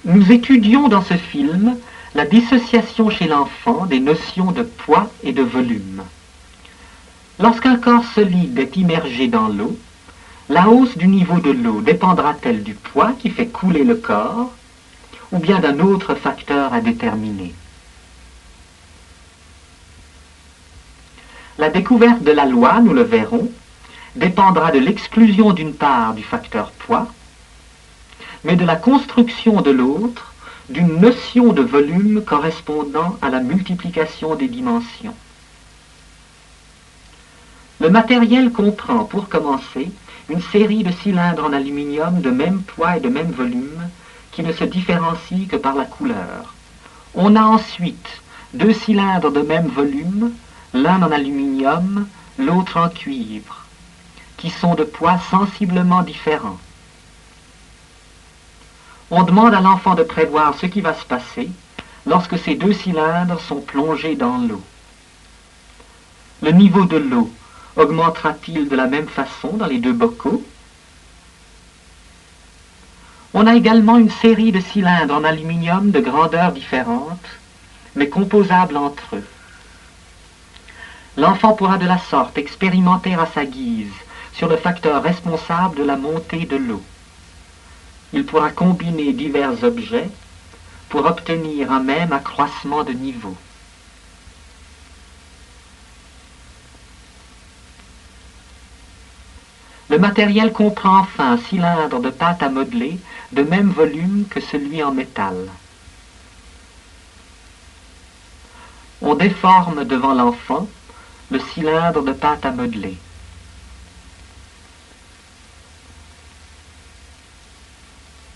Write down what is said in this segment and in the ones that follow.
Nous étudions dans ce film la dissociation chez l'enfant des notions de poids et de volume. Lorsqu'un corps solide est immergé dans l'eau, la hausse du niveau de l'eau dépendra-t-elle du poids qui fait couler le corps ou bien d'un autre facteur à déterminer? La découverte de la loi, nous le verrons, dépendra de l'exclusion d'une part du facteur poids, mais de la construction de l'autre d'une notion de volume correspondant à la multiplication des dimensions. Le matériel comprend, pour commencer, une série de cylindres en aluminium de même poids et de même volume qui ne se différencient que par la couleur. On a ensuite 2 cylindres de même volume, l'un en aluminium, l'autre en cuivre, qui sont de poids sensiblement différents. On demande à l'enfant de prévoir ce qui va se passer lorsque ces 2 cylindres sont plongés dans l'eau. Le niveau de l'eau augmentera-t-il de la même façon dans les 2 bocaux? On a également une série de cylindres en aluminium de grandeurs différentes, mais composables entre eux. L'enfant pourra de la sorte expérimenter à sa guise sur le facteur responsable de la montée de l'eau. Il pourra combiner divers objets pour obtenir un même accroissement de niveau. Le matériel comprend enfin un cylindre de pâte à modeler de même volume que celui en métal. On déforme devant l'enfant le cylindre de pâte à modeler.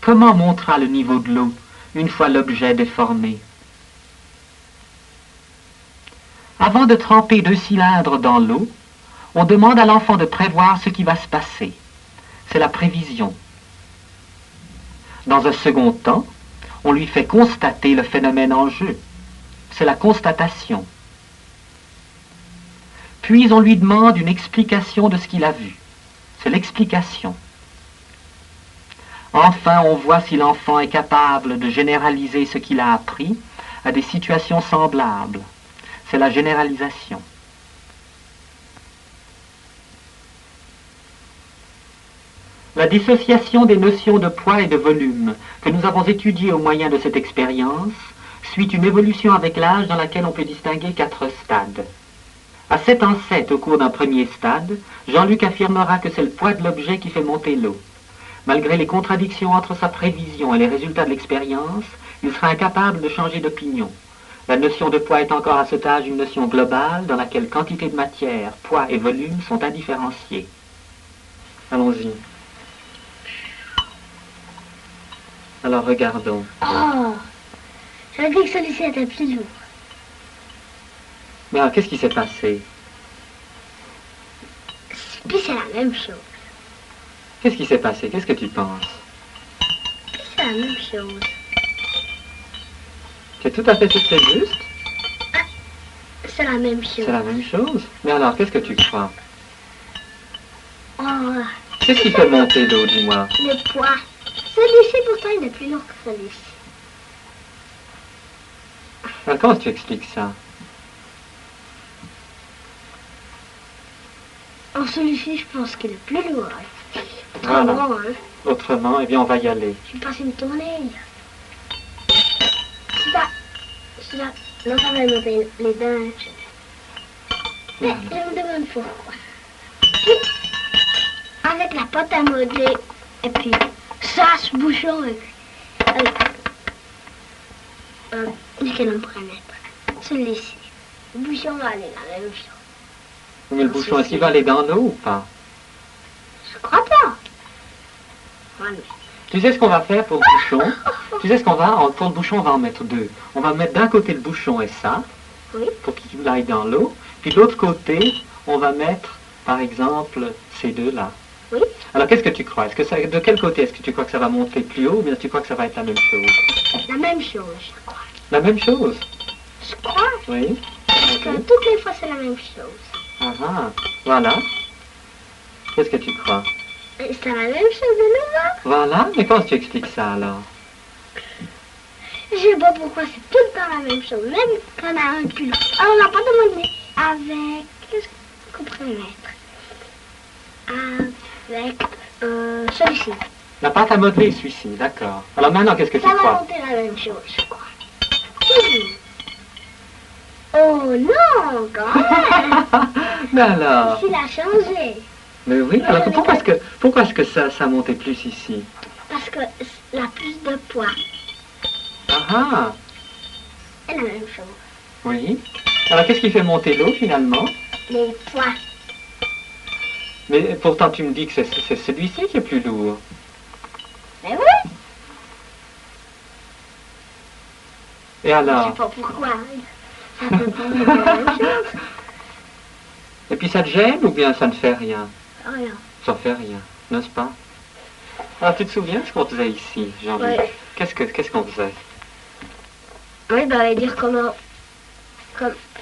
Comment montera le niveau de l'eau une fois l'objet déformé? Avant de tremper 2 cylindres dans l'eau, on demande à l'enfant de prévoir ce qui va se passer. C'est la prévision. Dans un second temps, on lui fait constater le phénomène en jeu. C'est la constatation. Puis on lui demande une explication de ce qu'il a vu. C'est l'explication. Enfin, on voit si l'enfant est capable de généraliser ce qu'il a appris à des situations semblables. C'est la généralisation. La dissociation des notions de poids et de volume que nous avons étudiées au moyen de cette expérience suit une évolution avec l'âge dans laquelle on peut distinguer 4 stades. À 7 ans 7, au cours d'un premier stade, Jean-Luc affirmera que c'est le poids de l'objet qui fait monter l'eau. Malgré les contradictions entre sa prévision et les résultats de l'expérience, il sera incapable de changer d'opinion. La notion de poids est encore à cet âge une notion globale dans laquelle quantité de matière, poids et volume sont indifférenciés. Allons-y. Alors regardons. Oh, j'avais dit que celui-ci était plus lourd. Mais alors, qu'est-ce qui s'est passé? Puis c'est la même chose. Qu'est-ce qui s'est passé? Qu'est-ce que tu penses? Puis c'est la même chose. C'est tout à fait ce que c'est juste? Ah, c'est la même chose. C'est la même chose? Mais alors, qu'est-ce que tu crois? Oh, Qu'est-ce qui fait monter l'eau, dis-moi? le poids. Celui-ci, pourtant, il est plus lourd que celui-ci. Alors, comment tu expliques ça? Oh, celui-ci, je pense qu'il est plus lourd. Voilà. Autrement, hein. Autrement, eh bien, on va y aller. Je vais passer une tournée. C'est ça. Non, ça va monter les dents. Mais je me demande pourquoi. Puis, avec la pâte à modeler, et puis ça, ce bouchon, et puis lequel on pourrait mettre? Celui-ci. Le bouchon va aller dans la même chose. Mais le bouchon, est-ce qu'il va aller dans l'eau ou pas? Je crois pas. Voilà. Tu sais ce qu'on va faire pour le bouchon? Tu sais ce qu'on va... Pour le bouchon, on va en mettre 2. On va mettre d'un côté le bouchon et ça, Oui. pour qu'il aille dans l'eau. Puis de l'autre côté, on va mettre, par exemple, ces 2-là. Oui. Alors, qu'est-ce que tu crois? De quel côté est-ce que tu crois que ça va monter plus haut ou bien tu crois que ça va être la même chose? La même chose, je crois. La même chose? Je crois Oui. que Ok. toutes les fois, c'est la même chose. Ah ah, voilà. Qu'est-ce que tu crois? C'est la même chose de nouveau. Voilà, mais comment tu expliques ça alors? Je sais pas pourquoi c'est tout le temps la même chose, même quand on a un culot. Alors on n'a pas demandé avec... Qu'est-ce qu'on pourrait mettre? Avec celui-ci. La pâte à modeler, celui-ci, d'accord. Alors maintenant, qu'est-ce que tu Ça va crois? monter la même chose, je crois. Oh non, quand même. Mais alors? Ici, il a changé. Mais oui, alors pourquoi est-ce que ça montait plus ici? Parce que la plus de poids Ah est la même chose. oui. Alors qu'est-ce qui fait monter l'eau finalement? Les poids. Mais pourtant tu me dis que c'est celui-ci qui est plus lourd. Mais oui. Et Je alors? sais pas pourquoi. Ça peut pas être la même chose. Et puis ça te gêne ou bien ça ne fait rien? Rien. Ça fait rien, n'est-ce pas? Alors tu te souviens ce qu'on faisait ici, Jean-Luc? Oui. Qu'est-ce qu'on faisait? Oui, bah, dire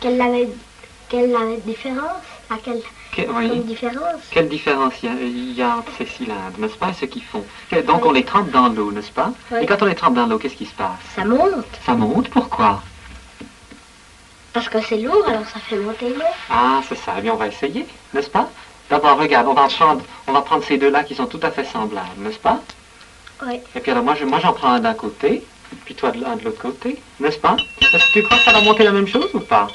quelle avait différence, à quelle Oui. comme différence. Quelle différence il y a entre ces cylindres, n'est-ce pas, et ce qu'ils font? Donc on les trempe dans l'eau, n'est-ce pas? Oui. Et quand on les trempe dans l'eau, qu'est-ce qui se passe? Ça monte, Ça monte, pourquoi? parce que c'est lourd, alors ça fait monter l'eau. Ah, c'est ça. Eh bien, on va essayer, n'est-ce pas? D'abord, regarde, on va prendre ces deux-là qui sont tout à fait semblables, n'est-ce pas? Oui. Et puis alors, moi, j'en prends un d'un côté, puis toi un de l'autre côté, n'est-ce pas? Est-ce que tu crois que ça va monter la même chose ou pas?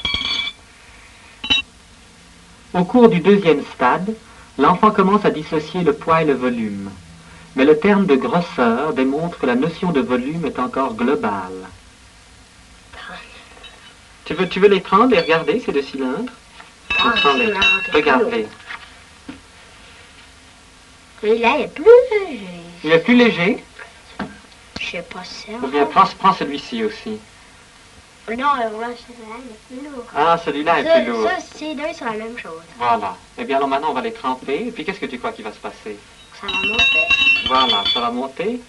Au cours du deuxième stade, l'enfant commence à dissocier le poids et le volume. Mais le terme de grosseur démontre que la notion de volume est encore globale. Tu veux les prendre et regarder, ces deux cylindres? Ah, Prends-les. c'est marrant, c'est Regarde-les. Celui-là est plus léger. Il est plus léger? Je sais pas si c'est Ou bien prends celui-ci aussi. Non, alors là, celui-là, il est plus lourd. Ah, celui-là est plus lourd. Ces deux sont la même chose. Voilà. Eh bien, alors maintenant, on va les tremper. Et puis, qu'est-ce que tu crois qui va se passer? Ça va monter. Voilà, ça va monter.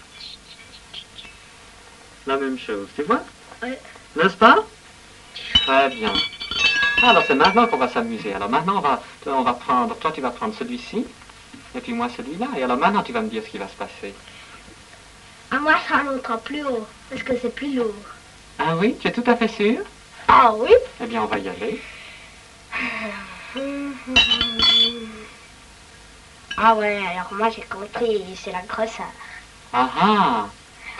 La même chose, tu vois? Oui. N'est-ce pas? Très bien. Alors, c'est maintenant qu'on va s'amuser. Alors, maintenant, on va prendre... Toi, tu vas prendre celui-ci. Et puis, moi, celui-là. Et alors, maintenant, tu vas me dire ce qui va se passer. Ah, moi, ça montera plus haut, parce que c'est plus lourd. Ah oui? Tu es tout à fait sûr? Ah oui? Eh bien, on va y aller. Ah ouais, alors moi j'ai compris, c'est la grosseur. Ah ah!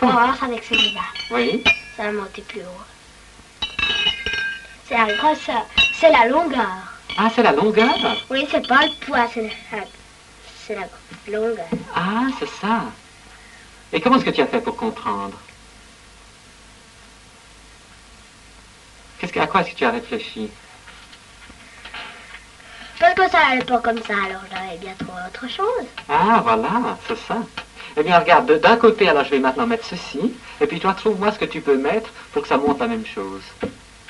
On va voir ça avec celui-là. Oui? Ça va monter plus haut. C'est la grosseur, c'est la longueur. Ah, c'est la longueur? Oui, c'est pas le poids, c'est la longueur. Ah, c'est ça. Et comment est-ce que tu as fait pour comprendre? À quoi est-ce que tu as réfléchi? Parce que ça allait pas comme ça, alors j'avais bien trouvé autre chose. Ah, voilà, c'est ça. Eh bien, regarde, d'un côté, alors je vais maintenant mettre ceci, et puis toi, trouve-moi ce que tu peux mettre pour que ça monte la même chose.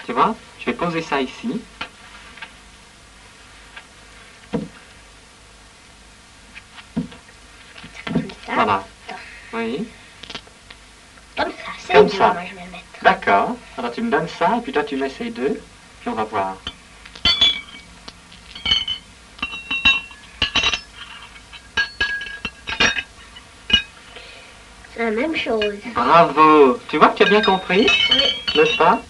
Tu vois? Je vais poser ça ici. Comme ça. Voilà. Attends. Oui. Comme ça, c'est Comme dur, ça. moi je vais le mettre. D'accord. Alors tu me donnes ça, et puis toi tu mets ces deux, puis on va voir. C'est la même chose. Bravo! Tu vois que tu as bien compris? Oui. N'est-ce pas?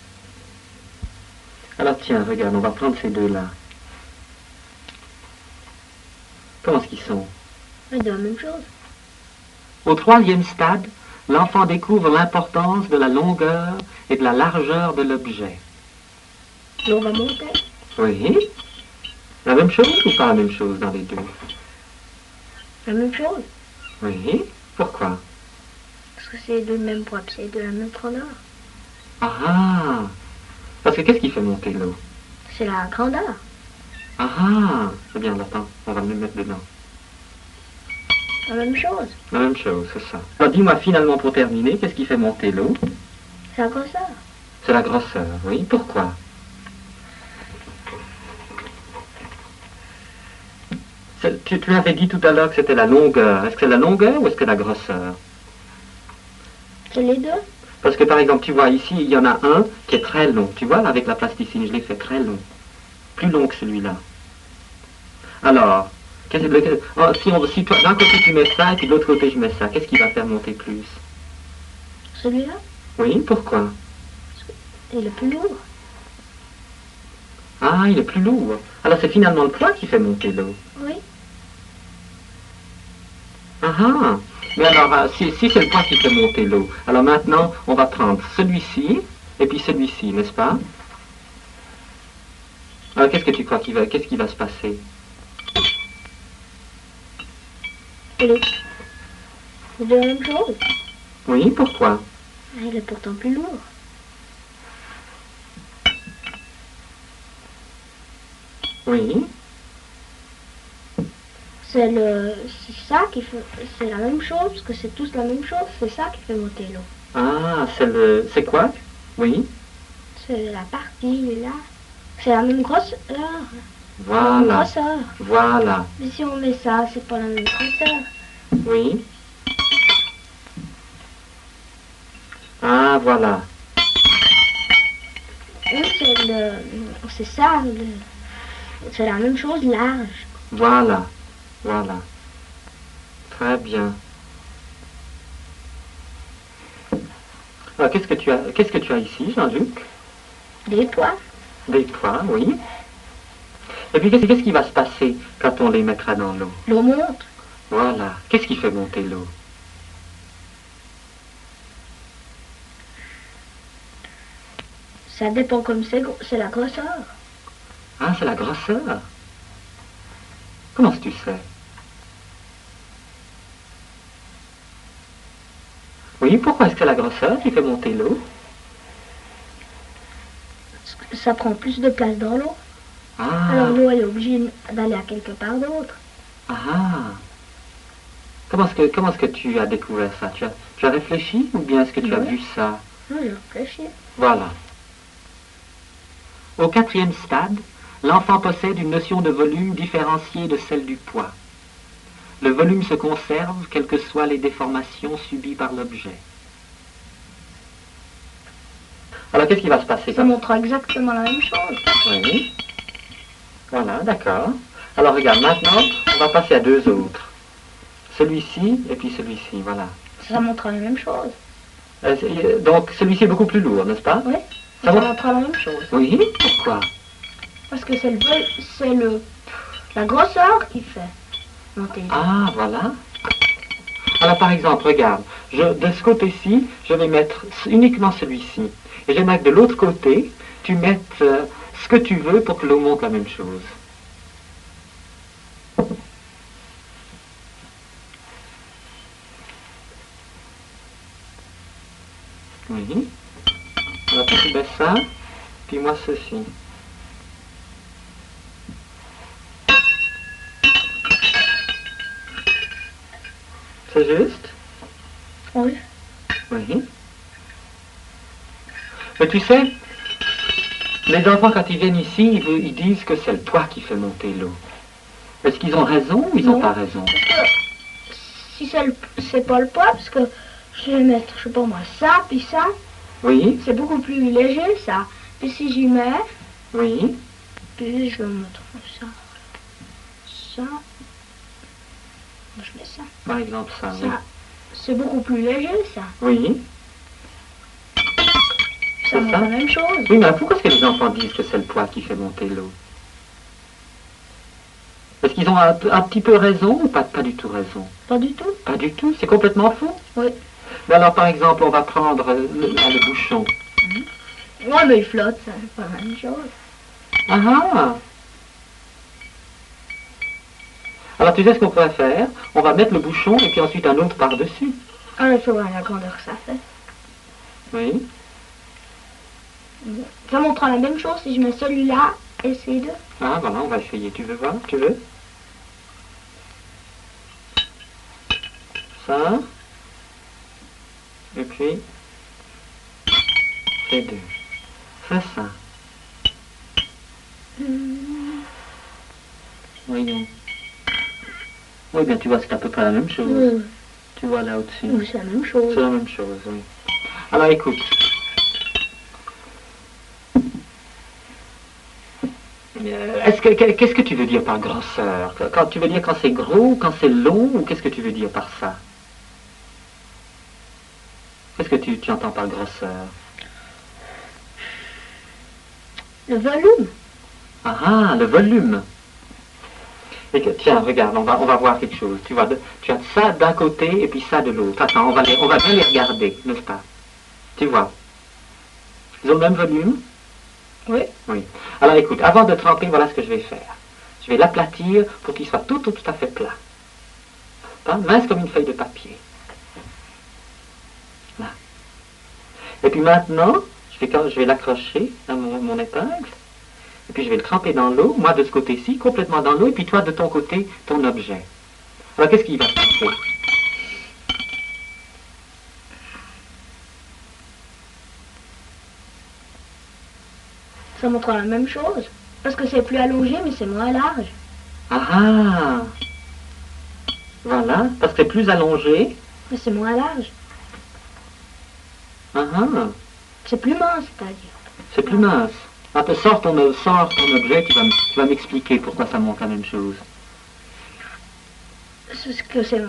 Alors tiens, regarde, on va prendre ces deux-là. Comment est-ce qu'ils sont? C'est la même chose. Au troisième stade, l'enfant découvre l'importance de la longueur et de la largeur de l'objet. L'eau va monter. Oui. La même chose ou pas la même chose dans les deux? La même chose. Oui. Pourquoi? Parce que c'est de même poids, puis c'est de la même grandeur. Ah! Parce que qu'est-ce qui fait monter l'eau? C'est la grandeur. Ah! Eh bien, attends, on va le mettre dedans. La même chose. La même chose, c'est ça. Alors dis-moi finalement pour terminer, qu'est-ce qui fait monter l'eau? C'est la grosseur. C'est la grosseur, oui. Pourquoi? Tu avais dit tout à l'heure que c'était la longueur. Est-ce que c'est la longueur ou est-ce que la grosseur? C'est les deux. Parce que par exemple, tu vois ici, il y en a un qui est très long. Tu vois, avec la plasticine, je l'ai fait très long. Plus long que celui-là. Alors, si toi, d'un côté tu mets ça et puis de l'autre côté je mets ça, qu'est-ce qui va faire monter plus? Celui-là. Oui, pourquoi? Il est plus lourd. Ah, il est plus lourd. Alors c'est finalement le poids qui fait monter l'eau. Oui. Ah ah. Mais alors, si c'est le poids qui fait monter l'eau, alors maintenant, on va prendre celui-ci et puis celui-ci, n'est-ce pas? Alors qu'est-ce que tu crois qu'est-ce qui va se passer? Il est de la même chose. Oui, pourquoi? Ah, il est pourtant plus lourd. Oui. C'est ça qui fait, c'est la même chose, parce que c'est tous la même chose, c'est ça qui fait monter l'eau. Ah, c'est quoi? Oui. C'est la partie là. C'est la même grosseur. La même Voilà. grosseur. Voilà. Mais si on met ça, c'est pas la même grosseur. Oui. Ah, voilà. Oui, c'est ça, c'est la même chose large. Voilà. Voilà. Très bien. Alors, qu'est-ce que tu as ici, Jean-Luc? Des poids. Des poids, oui. Et puis, qu'est-ce qui va se passer quand on les mettra dans l'eau? L'eau monte. Voilà. Qu'est-ce qui fait monter l'eau? Ça dépend comme c'est la grosseur. Ah, c'est la grosseur. Comment tu sais? Oui, pourquoi est-ce que c'est la grosseur qui fait monter l'eau? Ça prend plus de place dans l'eau. Ah. Alors l'eau est obligée d'aller à quelque part d'autre. Ah. Comment est-ce que tu as découvert ça? Tu as réfléchi ou bien est-ce que tu as Oui. vu ça? Non, j'ai réfléchi. Voilà. Au 4e stade, l'enfant possède une notion de volume différenciée de celle du poids. Le volume se conserve, quelles que soient les déformations subies par l'objet. Alors, qu'est-ce qui va se passer? Ça montre exactement la même chose. Oui. Voilà, d'accord. Alors, regarde, maintenant, on va passer à deux autres. Celui-ci et puis celui-ci, voilà. Ça montre la même chose. Donc, celui-ci est beaucoup plus lourd, n'est-ce pas? Oui. Ça Ça va? montre la même chose. Oui, pourquoi? Parce que c'est la grosseur qui fait monter l'eau. Ah, voilà. Alors, par exemple, regarde, de ce côté-ci, je vais mettre uniquement celui-ci. Et j'aimerais que de l'autre côté, tu mettes ce que tu veux pour que l'eau monte la même chose. Oui. Alors, tu baisses ça, puis moi ceci. C'est juste? Oui. Oui. Mais tu sais, les enfants, quand ils viennent ici, ils disent que c'est le poids qui fait monter l'eau. Est-ce qu'ils ont raison ou ils n'ont Non. pas raison? Parce que si c'est pas le poids, parce que je vais mettre, je sais pas moi, ça, puis ça, Oui, c'est beaucoup plus léger, ça. Puis si j'y mets, oui. puis je vais mettre ça, ça, je mets ça, Par exemple ça, oui. ça, c'est beaucoup plus léger, ça. Oui, Ça montre ça. la même chose. Oui, mais alors pourquoi est-ce que les enfants disent que c'est le poids qui fait monter l'eau? Est-ce qu'ils ont un petit peu raison ou pas du tout raison? Pas du tout. Pas du tout, c'est complètement faux. Oui. Mais alors, par exemple, on va prendre le bouchon. Ouais, mais il flotte, ça, c'est pas la même chose. Ah ah! Alors, tu sais ce qu'on pourrait faire? On va mettre le bouchon et puis ensuite un autre par-dessus. Ah, il faut voir la grandeur que ça fait. Oui. Ça montrera la même chose si je mets celui-là et ces deux. Ah, voilà, on va essayer. Tu veux voir? Tu veux? Ça. Et puis, ces deux. Fais ça. Voyons. Oui, bien, tu vois, c'est à peu près la même chose. Oui, Tu vois là au-dessus. oui, c'est la même chose. C'est la même chose, oui. Alors, écoute. Qu'est-ce que tu veux dire par grosseur? Quand tu veux dire quand c'est gros, quand c'est long, ou qu'est-ce que tu veux dire par ça? Qu'est-ce que tu entends par grosseur? Le volume. Ah, le volume. Et que, tiens, regarde, on va voir quelque chose. Tu vois, tu as ça d'un côté et puis ça de l'autre. Attends, on va bien les regarder, n'est-ce pas? Tu vois? Ils ont le même volume? Oui. Oui. Alors écoute, avant de tremper, voilà ce que je vais faire. Je vais l'aplatir pour qu'il soit tout à fait plat. Hein, mince comme une feuille de papier. Là. Et puis maintenant, je vais l'accrocher à mon épingle. Et puis je vais le tremper dans l'eau, moi de ce côté-ci, complètement dans l'eau, et puis toi de ton côté, ton objet. Alors qu'est-ce qui va se passer? Ça montre la même chose. Parce que c'est plus allongé, mais c'est moins large. Ah ah! Voilà, parce que c'est plus allongé. Mais c'est moins large. Ah ah! C'est plus mince, c'est-à-dire. C'est plus mince. Ah, sors ton objet, tu vas m'expliquer pourquoi ça montre la même chose. Parce que c'est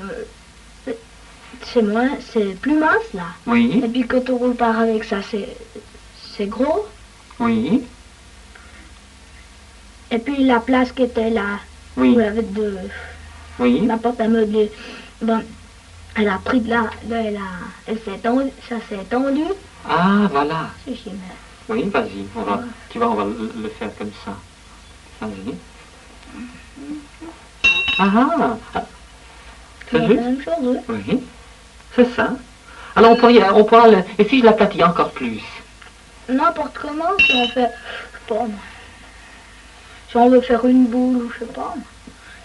plus mince, là. Oui. Et puis quand on roule par avec ça, c'est gros. Oui. Et puis la place qui était là, Oui. où il y avait Oui. la porte à meubler, bon, elle a pris de là, elle s'est étendue, ça s'est étendu. Ah, voilà. C'est chimère. Oui, vas-y, on va le faire comme ça. Vas-y. Ah ah! C'est C'est la juste? même chose, oui. Oui, c'est ça. Alors on pourra et si je l'aplatis encore plus? N'importe comment, si on fait, je sais pas moi, si on veut faire une boule, ou je sais pas moi,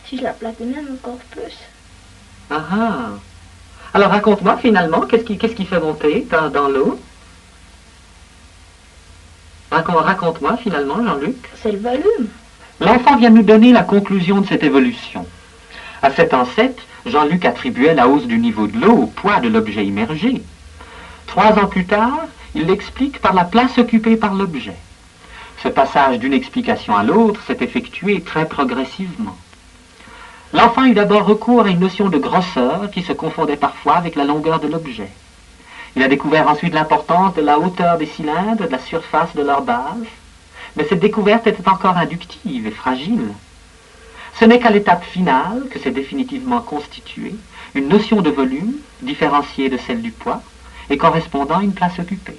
si je l'aplatis même encore plus. Ah ah! Alors raconte-moi finalement, qu'est-ce qui fait monter dans l'eau? Raconte-moi finalement, Jean-Luc. C'est le volume. L'enfant vient nous donner la conclusion de cette évolution. À cet ancêtre, Jean-Luc attribuait la hausse du niveau de l'eau au poids de l'objet immergé. 3 ans plus tard, il l'explique par la place occupée par l'objet. Ce passage d'une explication à l'autre s'est effectué très progressivement. L'enfant eut d'abord recours à une notion de grosseur qui se confondait parfois avec la longueur de l'objet. Il a découvert ensuite l'importance de la hauteur des cylindres, de la surface de leur base, mais cette découverte était encore inductive et fragile. Ce n'est qu'à l'étape finale que s'est définitivement constituée une notion de volume différenciée de celle du poids et correspondant à une place occupée.